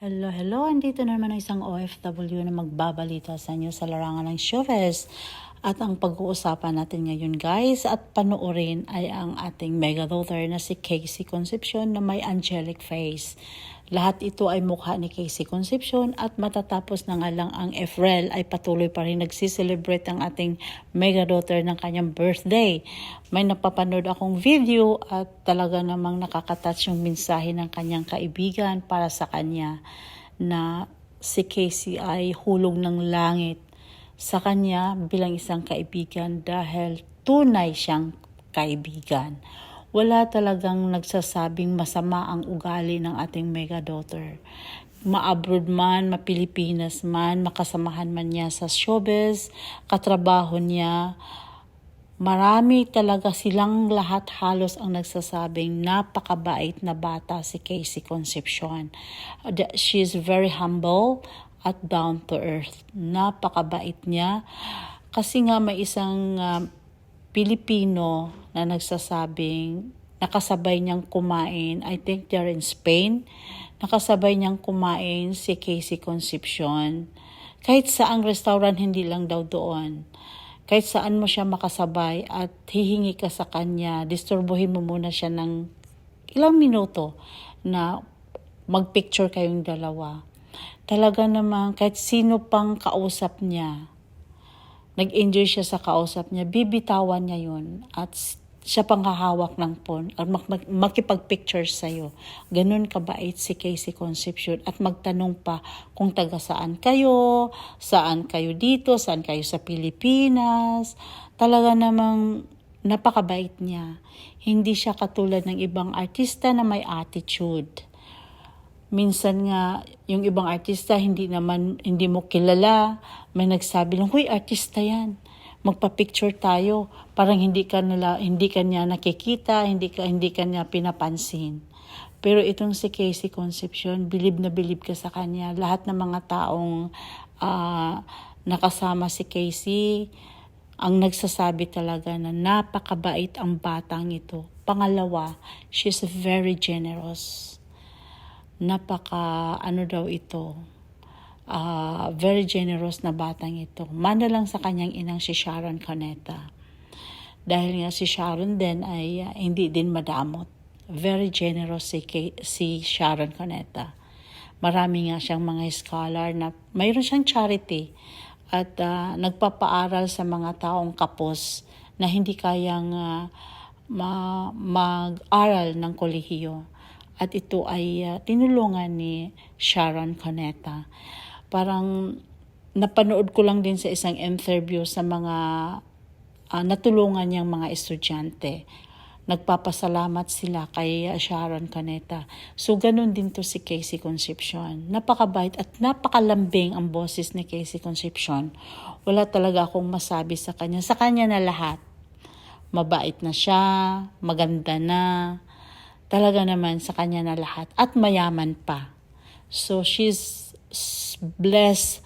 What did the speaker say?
Hello, hello. Andito na naman ang isang OFW na magbabalita sa inyo sa larangan ng showbiz. At ang pag-uusapan natin ngayon guys at panoorin ay ang ating mega daughter na si Casey Concepcion na may angelic face. Lahat ito ay mukha ni Casey Concepcion at matatapos na nga lang ang Efrel ay patuloy pa rin nagsiselebrate ang ating mega daughter ng kanyang birthday. May napapanood akong video at talaga namang nakakatouch yung mensahe ng kanyang kaibigan para sa kanya na si Casey ay hulog ng langit sa kanya bilang isang kaibigan dahil tunay siyang kaibigan. Wala talagang nagsasabing masama ang ugali ng ating mega daughter. Ma-abroad man, ma-Pilipinas man, makasamahan man niya sa showbiz, katrabaho niya, marami talaga silang lahat halos ang nagsasabing napakabait na bata si Casey Concepcion. She is very humble at down to earth. Napakabait niya. Kasi nga may isang Pilipino na nagsasabing nakasabay niyang kumain, I think they're in Spain, nakasabay niyang kumain si Casey Concepcion. Kahit saang restaurant, hindi lang daw doon. Kahit saan mo siya makasabay at hihingi ka sa kanya, disturbuhin mo muna siya ng ilang minuto na magpicture kayong dalawa. Talaga namang kahit sino pang kausap niya, nag-enjoy siya sa kausap niya, bibitawan niya yun at siya pang hahawak ng phone at makipag-picture sa'yo. Ganun kabait si Casey Concepcion at magtanong pa kung taga saan kayo dito, saan kayo sa Pilipinas. Talaga namang napakabait niya. Hindi siya katulad ng ibang artista na may attitude. Minsan nga, yung ibang artista, hindi mo kilala. May nagsabi lang, huy, artista yan. Magpa-picture tayo. Parang hindi ka niya nakikita, hindi ka niya pinapansin. Pero itong si Casey Concepcion, bilib na bilib ka sa kanya. Lahat ng mga taong nakasama si Casey, ang nagsasabi talaga na napakabait ang batang ito. Pangalawa, she's very generous. Very generous na batang ito. Mana lang sa kanyang inang si Sharon Cuneta. Dahil nga si Sharon din ay hindi din madamot. Very generous si Sharon Cuneta. Marami nga siyang mga scholar na mayroon siyang charity at nagpapaaral sa mga taong kapos na hindi kayang mag-aral ng kolehiyo. At ito ay tinulungan ni Sharon Cuneta. Parang napanood ko lang din sa isang interview sa mga natulungan niyang mga estudyante. Nagpapasalamat sila kay Sharon Cuneta. So ganun din to si Casey Concepcion. Napakabait at napakalambing ang boses ni Casey Concepcion. Wala talaga akong masabi sa kanya. Sa kanya na lahat. Mabait na siya, maganda na. Talaga naman sa kanya na lahat. At mayaman pa. So she's blessed